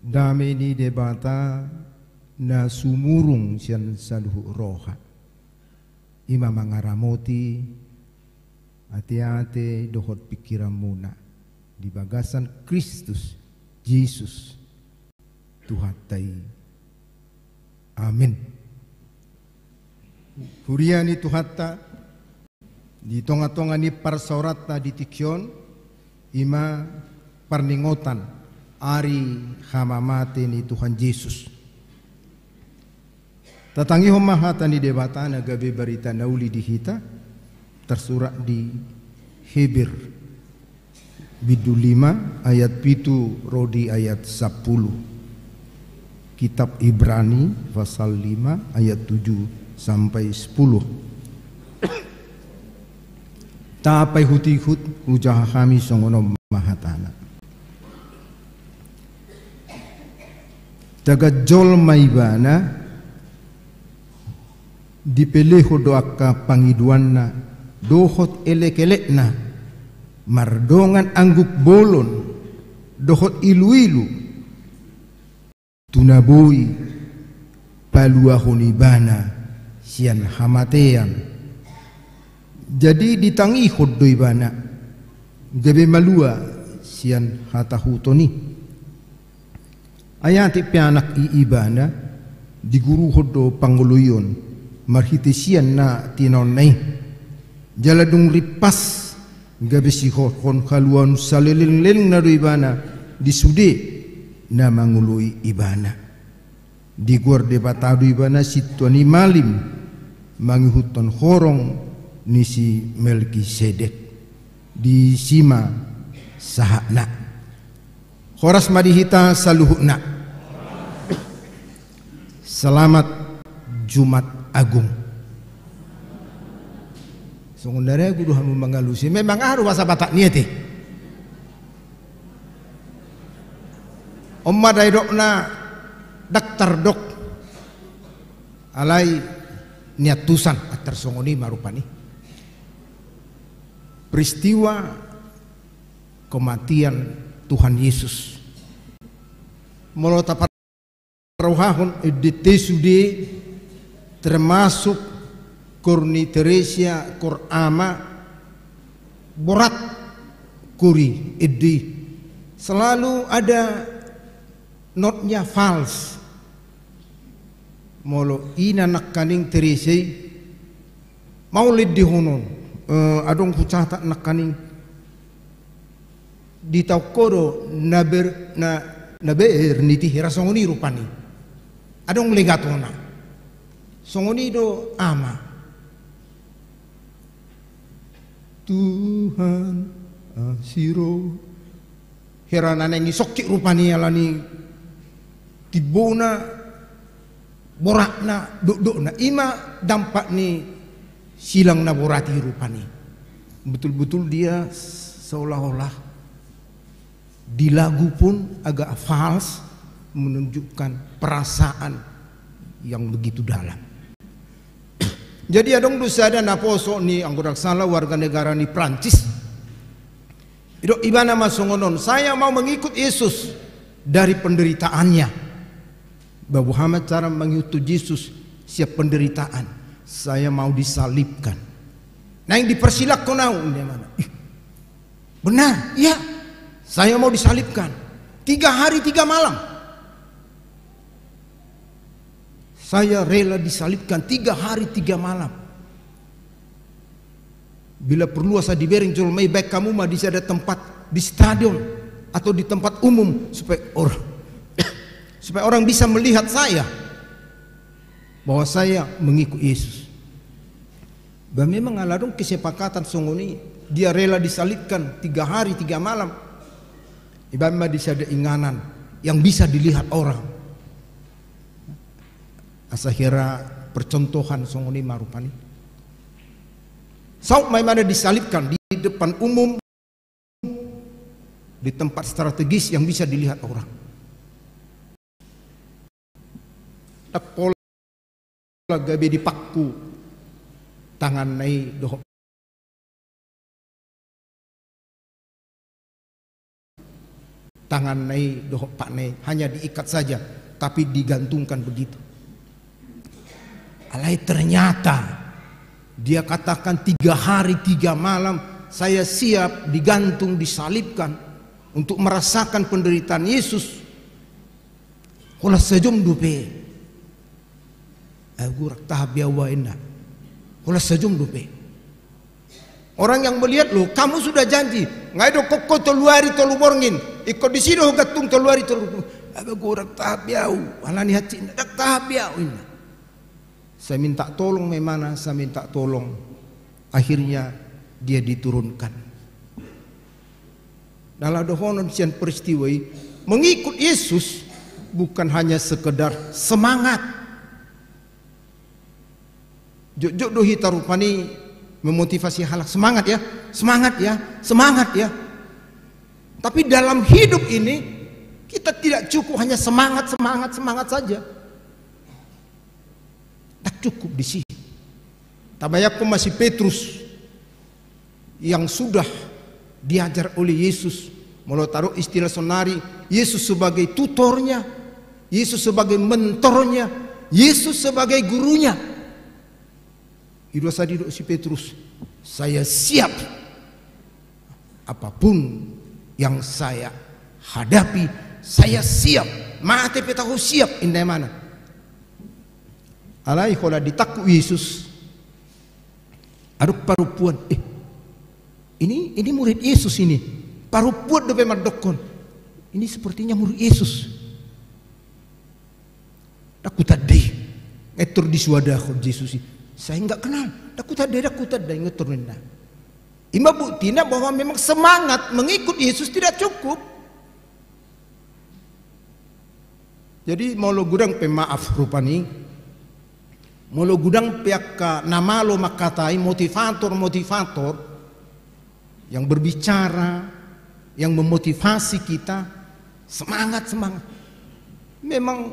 Dami ni debata na sumurung siyan sa luhu roha. Ima mangaramoti ate-ate dohot pikiran muna di bagasan Kristus Yesus Tuhan tai. Amin. Huriani Tuhatta di tonga-tonga ni parsaurata di tikyon ima parningotan ari hamamate ni Tuhan Yesus. Tatangi homahata ni debata na gabi berita nauli di hita tersurat di Hebir bidu 5 ayat 7 rodi ayat 10. Kitab Ibrani pasal 5 ayat 7 sampai 10. Tapai huti-hut ujah kami songono mahatana. Daga jol maibana dipeleho doaka pangiduanna dohot elek-elekna mardongan angguk bolon dohot ilu-ilu tunabui paluahonibana sian hamatean jadi ditangi hodoi bana gabe malua sian hatahutoni ayati pianak iibana di guru hodo panguluyon marhitisian na tinonay jaladung ripas gabe si hon kaluan salilin na ibana di sude na mangului ibana di guarde batado ibana situani malim mangihuton horong ni si Melkisedek di sima sahakna horas madihita saluhukna. Selamat Jumat Agung. Sebenarnya kudu hamu mengalusi. Memang aru masa batak niati. Omma daidokna daktar dok. Alai niat tusan atar songoni marupani. Peristiwa kematian Tuhan Yesus. Molo tapat rohahon editesude termasuk Korni Teresia Korama borat kuri edi selalu ada notnya false molo ina nakaning Teresia maulid di honon adong kucata nakaning di taukodo naber niti hirasongoni rupani adong legatona songoni do ama Tuhan asiro herana nengi sokki rupani alani tibona borakna dok-dokna ima dampak ni silang na borati rupani betul-betul dia seolah-olah di lagu pun agak false menunjukkan perasaan yang begitu dalam. Jadi adong dosa ada naposo ni anggota salah warga negara ni Prancis. Itu ibana masongonon saya mau mengikut Yesus dari penderitaannya. Babu Muhammad cara mengikut Yesus siap penderitaan. Saya mau disalibkan. Nah yang dipersilakan dia mana? Benar, iya. Saya mau disalibkan 3 hari 3 malam. Saya rela disalibkan 3 hari 3 malam. Bila perlu asa dibering jual mai baik kamu mah di ada tempat di stadion atau di tempat umum supaya orang bisa melihat saya bahwa saya mengikut Yesus. Dan memang aladong kesepakatan songoni dia rela disalibkan 3 hari 3 malam. Ibama di ada inganan yang bisa dilihat orang. Asahira percontohan songoni marupani. Saud mai mana disalibkan di depan umum di tempat strategis yang bisa dilihat orang. Tak pola gabe dipakku tangan nai doh tangan nai doh pak nai hanya diikat saja, tapi digantungkan begitu. Alai ternyata dia katakan 3 hari 3 malam saya siap digantung, disalibkan untuk merasakan penderitaan Yesus. Kalau sejum dupe, aku tahap biawa indah. Kalau sejum dupe, orang yang melihat loh, kamu sudah janji, ngai do koko toluari toluborngin, ikut di sini gatung toluari tolu. Aku tahap biau, alani hati tahap biau indah. Saya minta tolong memana, saya minta tolong. Akhirnya dia diturunkan. Dalam dohonon sian peristiwa mengikut Yesus bukan hanya sekedar semangat. Jok dohi tarupani memotivasi halak semangat ya, semangat ya, semangat ya. Tapi dalam hidup ini kita tidak cukup hanya semangat saja. Tak cukup di sini. Tabayakku masih Petrus yang sudah diajar oleh Yesus, mau taruh istilah sonari, Yesus sebagai tutornya, Yesus sebagai mentornya, Yesus sebagai gurunya. Itu sadido si Petrus, saya siap apapun yang saya hadapi, saya siap. Mati petaku siap indai mana. Alai kalau ditakut Yesus, aduk parupuan, ini murid Yesus ini, parupuan dope madokon, ini sepertinya murid Yesus. Aku tadi ngetur di suada Yesus, saya enggak kenal, aku tadi ngetur nenda. Ima buktinya bahwa memang semangat mengikut Yesus tidak cukup. Jadi mau lo gudang pemaaf rupani. Molo gudang pihak nama lo makatai motivator yang berbicara, yang memotivasi kita, semangat. Memang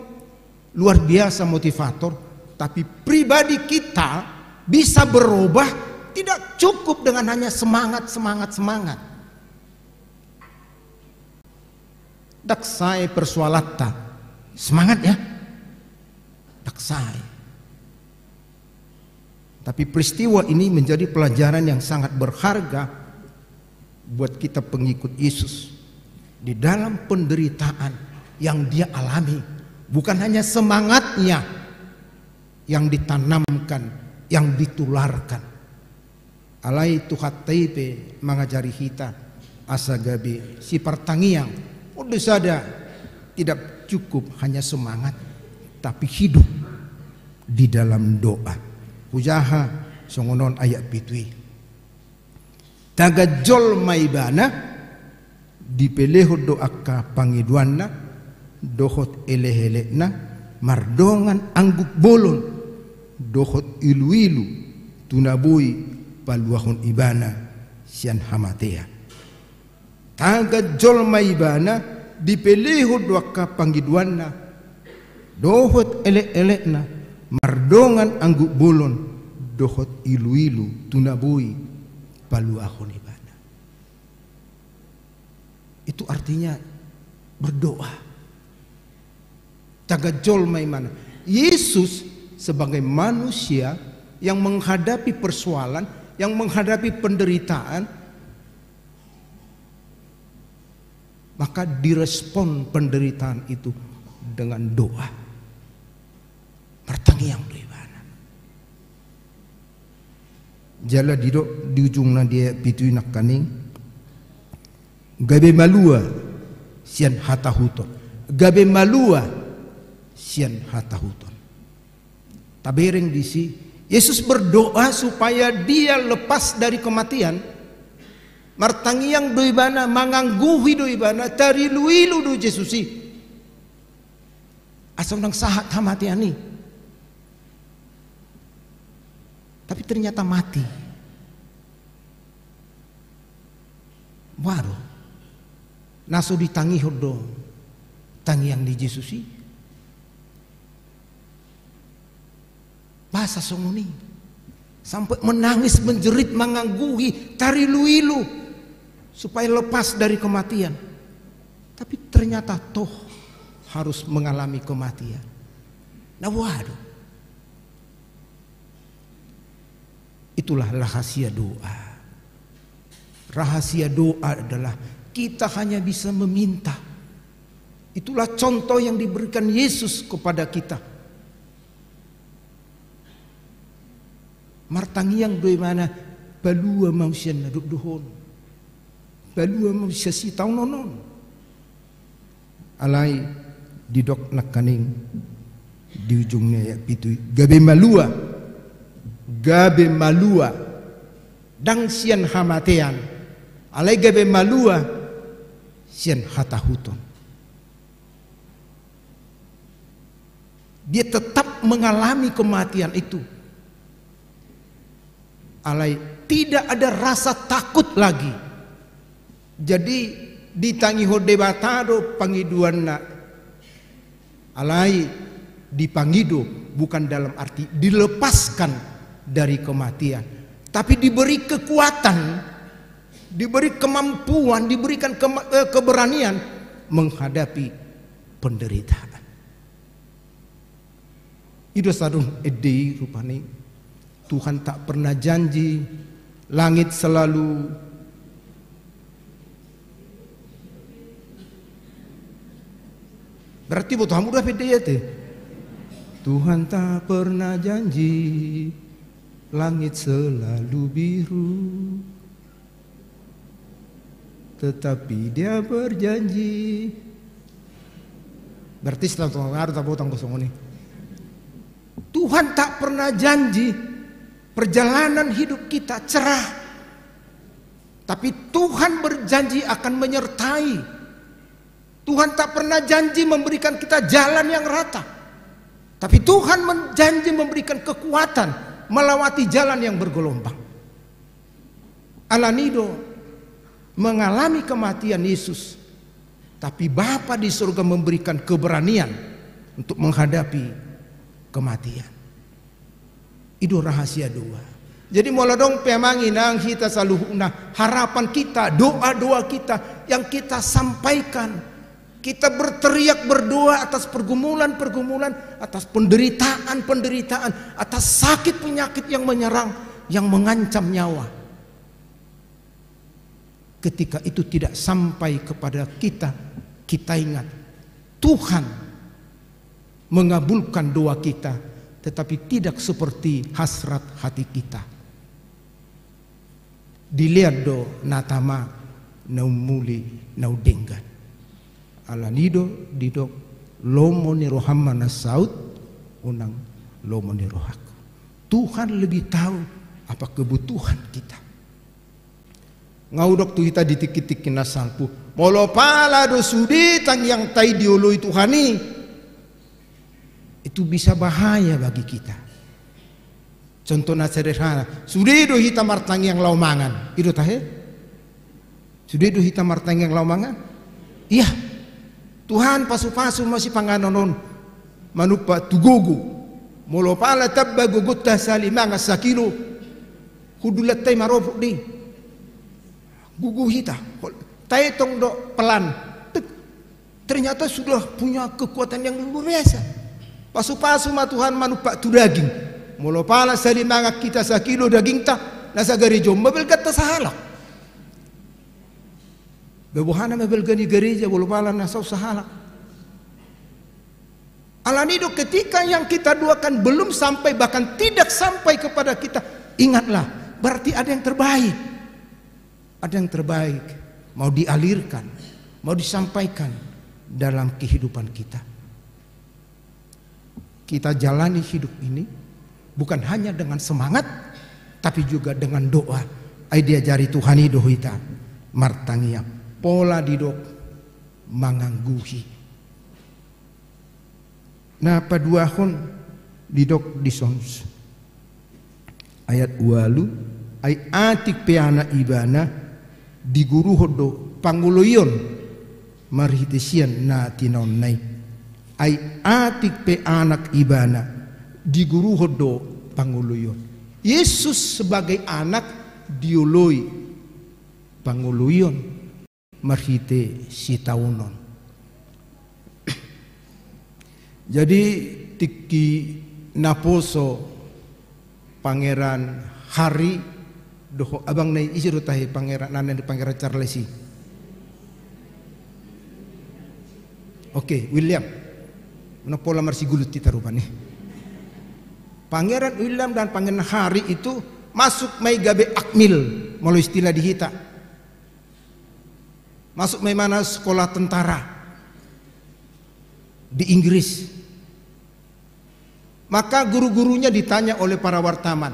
luar biasa motivator, tapi pribadi kita bisa berubah, tidak cukup dengan hanya semangat. Daksai persualata, semangat ya, daksai. Tapi peristiwa ini menjadi pelajaran yang sangat berharga buat kita pengikut Yesus. Di dalam penderitaan yang dia alami, bukan hanya semangatnya yang ditanamkan, yang ditularkan. Alai tuhat taipe mengajari kita asagabe si pertangiang. Udah sada tidak cukup hanya semangat, tapi hidup di dalam doa. Pujaha songonon ayat pitui. Tagajol maibana dipeleho doaka pangiduanna dohot elehelekna mardongan angguk bolon dohot ilu-ilu tunabui paluahon ibana sian hamatea. Tagajol maibana dipeleho doaka pangiduanna dohot elek-elekna mardongan angguk bolon dohot ilu-ilu tunabui paluahon ibana. Itu artinya berdoa. Tagajol maimana. Yesus sebagai manusia yang menghadapi persoalan, yang menghadapi penderitaan, maka direspon penderitaan itu dengan doa. Pertangiang doa ibana. Jala di ujungnya dia pitu nak kaning. Gabe malua sian hatahuton. Gabe malua sian hatahuton. Tabereng di si Yesus berdoa supaya dia lepas dari kematian. Martangiang doa ibana, mangangguhi doa ibana, tariluilu doa Yesusi. Asal nang sahat hamatian ni. Tapi ternyata mati. Baru naso ditangi hodo tangi yang di Yesusi. Bahasa songoni sampai menangis, menjerit, mengangguhi, tariluilu supaya lepas dari kematian. Tapi ternyata toh harus mengalami kematian. Nah waduh, itulah rahasia doa. Rahasia doa adalah kita hanya bisa meminta. Itulah contoh yang diberikan Yesus kepada kita. Martangiang doy mana balua manusia naduk dohon. Balua manusia si tau nonon. Alai didok nakaning di ujungnya ya itu gabe malua. Gabe malua dang sian hamatean. Alai gabe malua sian hatahuton. Dia tetap mengalami kematian itu. Alai tidak ada rasa takut lagi. Jadi ditangi hode batado pangiduan na. Alai dipangido bukan dalam arti dilepaskan dari kematian, tapi diberi kekuatan, diberi kemampuan, diberikan keberanian menghadapi penderitaan. Itu sadung ede rupani Tuhan tak pernah janji langit selalu berarti butuh hamu udah pede ya teh. Tuhan tak pernah janji langit selalu biru, tetapi Dia berjanji. Berarti setelah Tuhan harus tak potong kosong ini. Tuhan tak pernah janji perjalanan hidup kita cerah, tapi Tuhan berjanji akan menyertai. Tuhan tak pernah janji memberikan kita jalan yang rata, tapi Tuhan berjanji memberikan kekuatan melewati jalan yang bergelombang. Alanido mengalami kematian Yesus, tapi Bapa di surga memberikan keberanian untuk menghadapi kematian. Itu rahasia doa. Jadi molodong pemanginang kita selalu harapan kita, doa-doa kita yang kita sampaikan. Kita berteriak berdoa atas pergumulan-pergumulan, atas penderitaan-penderitaan, atas sakit penyakit yang menyerang, yang mengancam nyawa. Ketika itu tidak sampai kepada kita, kita ingat Tuhan mengabulkan doa kita, tetapi tidak seperti hasrat hati kita. Dilihat do natama naumuli naudenggan. Alanido didok lomo ni rohamana saud unang lomo ni rohaku. Tuhan lebih tahu apa kebutuhan kita. Ngaudok tu kita ditik-tikin nasalpu. Molo pala do sudi tang yang tai diului Tuhani. Itu bisa bahaya bagi kita. Contohnya sederhana, sudi do hitam martang yang laumangan. Itu tahe? Sudi do hitam martang yang laumangan? Iya. Tuhan pasu-pasu masih panganonon manupa tugugu molo pala tabba gugutta salimanga sakilo hudulat tay marofuk di gugu hita tay tong do pelan ternyata sudah punya kekuatan yang luar biasa. Pasu-pasu ma Tuhan manupa tu daging molo pala salimanga kita sakilo daging ta nasa gereja mabel kata sahalak. Bebuhana mebel gani gereja bolopala nasau sahala. Alanido ketika yang kita doakan belum sampai, bahkan tidak sampai kepada kita, ingatlah berarti ada yang terbaik. Ada yang terbaik mau dialirkan, mau disampaikan dalam kehidupan kita. Kita jalani hidup ini bukan hanya dengan semangat, tapi juga dengan doa. Ai diajari Tuhan itu kita martangiam. Pola didok mangangguhi. Nah paduahon didok disons. Ayat walu ay atik peana ibana diguru hodo panguloyon marhitesian na tinonnai. Ay atik pe anak ibana diguru hodo panguloyon. Yesus sebagai anak dioloi panguloyon marhite si taunon. Jadi tiki naposo Pangeran Harry doho abang nai isi rutahi Pangeran nanen di Pangeran Charlesi. Oke, William. Menapola marsi gulut kita rupanya. Pangeran William dan Pangeran Harry itu masuk mai gabe akmil, mau istilah dihita. Masuk mai mana sekolah tentara di Inggris. Maka guru-gurunya ditanya oleh para wartawan,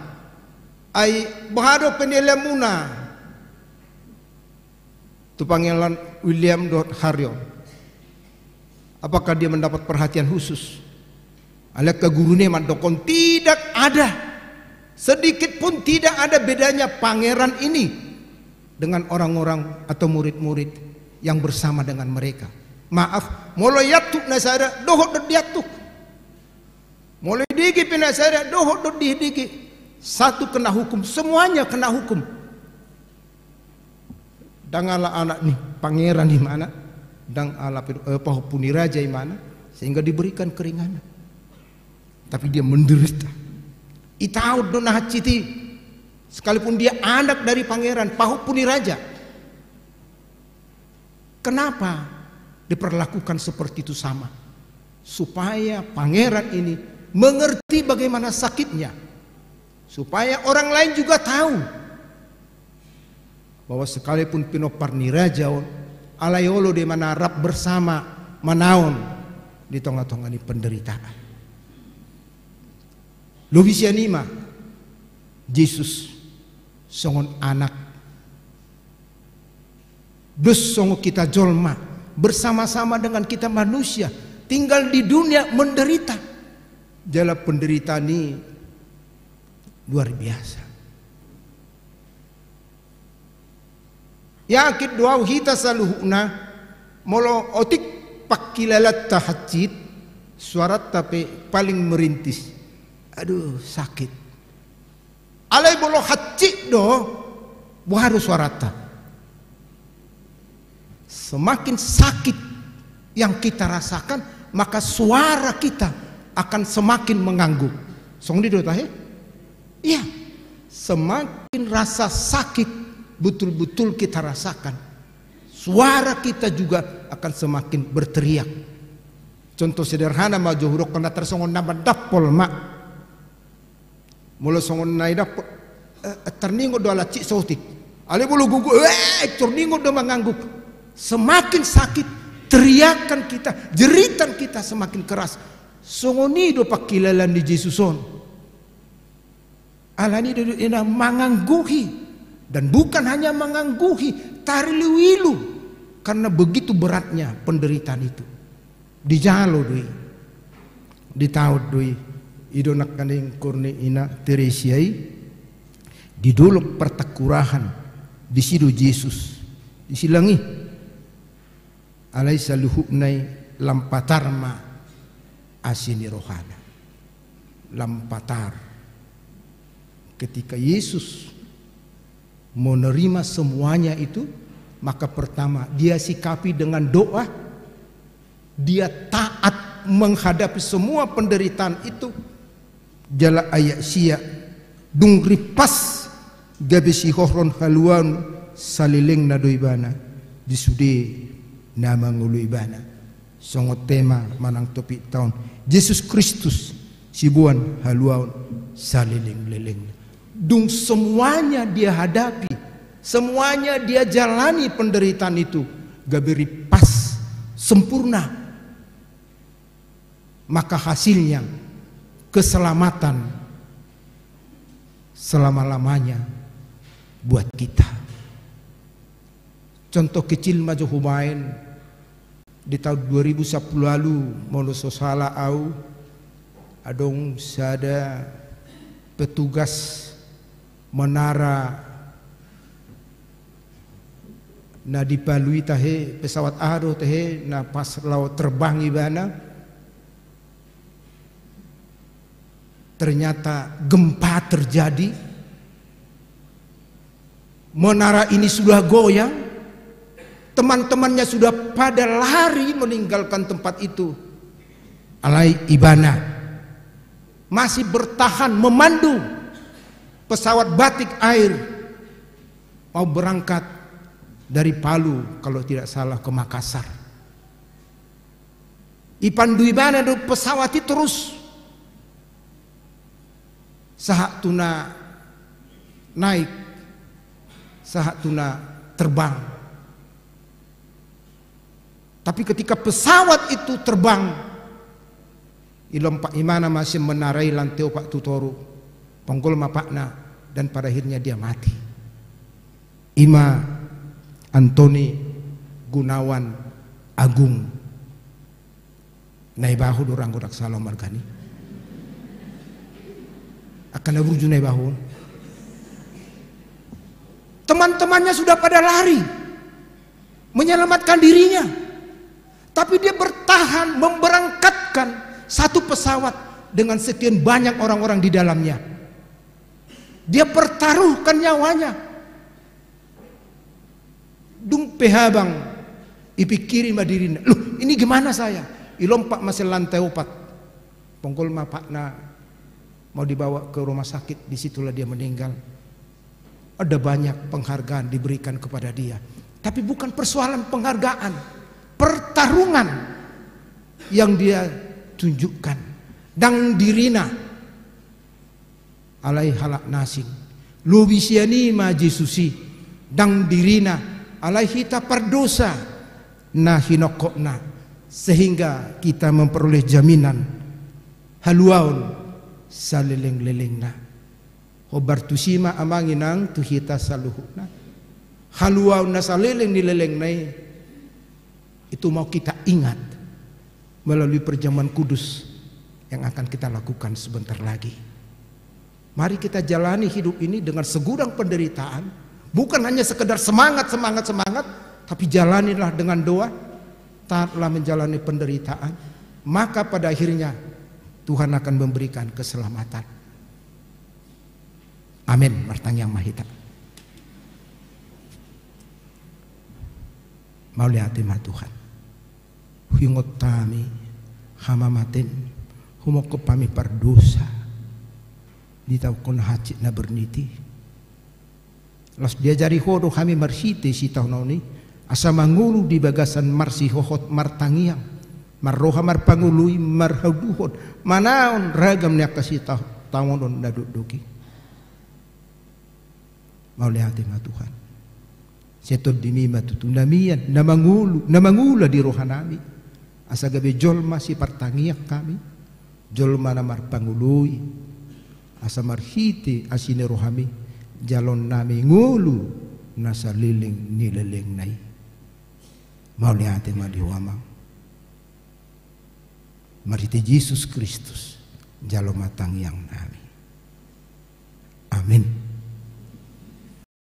"Ai bahado penelemuna?" Tu Pangeran William Harry. Apakah dia mendapat perhatian khusus? Alaka gurunya mandokon tidak ada. Sedikit pun tidak ada bedanya pangeran ini dengan orang-orang atau murid-murid yang bersama dengan mereka. Maaf, mulai yatuk nasara dohot diatuk. Mulai digi penasara dohot digi. Satu kena hukum, semuanya kena hukum. Dangala anak nih pangeran di mana? Dang ala pahupuni raja di mana? Sehingga diberikan keringanan. Tapi dia menderita. Itaud donah citi. Sekalipun dia anak dari pangeran, pahupuni raja. Kenapa diperlakukan seperti itu sama? Supaya pangeran ini mengerti bagaimana sakitnya. Supaya orang lain juga tahu bahwa sekalipun pinoparni raja alayolo di mana rap bersama manaon di tengah-tengah ini penderitaan. Lobisianima Yesus songon anak dus songo kita jolma bersama-sama dengan kita manusia tinggal di dunia menderita. Jala penderitaan ini luar biasa. Yakit doa hita saluhuna molo otik pakilalat tahajid suarat tapi paling merintis. Aduh sakit. Alai bolo hajid do buharu suarata. Semakin sakit yang kita rasakan maka suara kita akan semakin mengangguk. Song di do tahe? Iya. Semakin rasa sakit betul-betul kita rasakan, suara kita juga akan semakin berteriak. Contoh sederhana mah johurok kena tersongon nama dapol mak mula songon nai dapol terningo do ala cik sautik ale bulu gugu terningo do mengangguk. Semakin sakit teriakan kita, jeritan kita semakin keras. Songoni do pakilalan di Yesuson alani do ina mangangguhi. Dan bukan hanya mengangguhi, tariliwilu karena begitu beratnya penderitaan itu. Dijalo doi, ditaud doi, idonak kaning kurni ina Teresiai, diduluk pertakurahan, disidu Yesus, disilangi, alai saluhuknai lampatarma asini rohana, lampatar. Ketika Yesus menerima semuanya itu, maka pertama dia sikapi dengan doa, dia taat menghadapi semua penderitaan itu. Jala ayat sia dungri pas gabe si hohron haluan salileng na doibana disude nama nguluibana songot tema manang topi tahun Yesus Kristus sibuan haluan salileng leleng. Dung semuanya dia hadapi, semuanya dia jalani penderitaan itu, gaberi pas sempurna, maka hasilnya keselamatan selama-lamanya buat kita. Contoh kecil maju humain di tahun 2010 lalu molo sosala au adong sada petugas menara na dipalui tahe pesawat aro tahe na pas laut terbang ibana ternyata gempa terjadi, menara ini sudah goyang, teman-temannya sudah pada lari meninggalkan tempat itu. alai ibana masih bertahan memandu pesawat batik air mau berangkat dari Palu kalau tidak salah ke Makassar. Ipandu ibana do pesawat itu terus sahak tuna naik, sahak tuna terbang. Tapi ketika pesawat itu terbang, ilom Pak Imana masih menarai lanteo Pak Tutoru, ponggol mapakna, dan pada akhirnya dia mati. Ima Antoni Gunawan Agung naibahu dorang godak salam margani akan nabuju naibahu. Teman-temannya sudah pada lari menyelamatkan dirinya, tapi dia bertahan memberangkatkan satu pesawat dengan sekian banyak orang-orang di dalamnya. Dia pertaruhkan nyawanya. Dung pehabang ipikiri madirina, loh ini gimana saya? Ilompak masih lantai 4, ponggol mapakna mau dibawa ke rumah sakit, disitulah dia meninggal. Ada banyak penghargaan diberikan kepada dia, tapi bukan persoalan penghargaan, pertarungan yang dia tunjukkan. Dang dirina alai halak nasing lubisiani maji susi dang dirina alai hita perdosa nah hinokokna, sehingga kita memperoleh jaminan haluaun saleleng-lelengna hobartusima amanginang tuhita saluhuna haluaun na saleleng nilelengnai. Itu mau kita ingat melalui perjamuan kudus yang akan kita lakukan sebentar lagi. Mari kita jalani hidup ini dengan segudang penderitaan, bukan hanya sekedar semangat, tapi jalanilah dengan doa. Taatlah menjalani penderitaan, maka pada akhirnya Tuhan akan memberikan keselamatan. Amin. Martang yang mahita. Mau lihat ma Tuhan. Hingot tami hamamatin humoko pami pardosa ditau kon hacit na berniti. Las diajari hodo kami marsite si tahun ini asa mangulu di bagasan marsi hohot martangiang marroha marpangului marhaduhot manaon ragam nya kasih tawon daduk duki. Mau lihat ma Tuhan. Setod dimima tutunamian namangula di rohanami asa gabe jolma si partangiak kami jolma namar pangului asa marhiti asine rohami jalon nami ngulu nasa liling nileleng nai. Mau lihat ma diwamang marite Yesus Kristus jalon matang yang nami. Amin.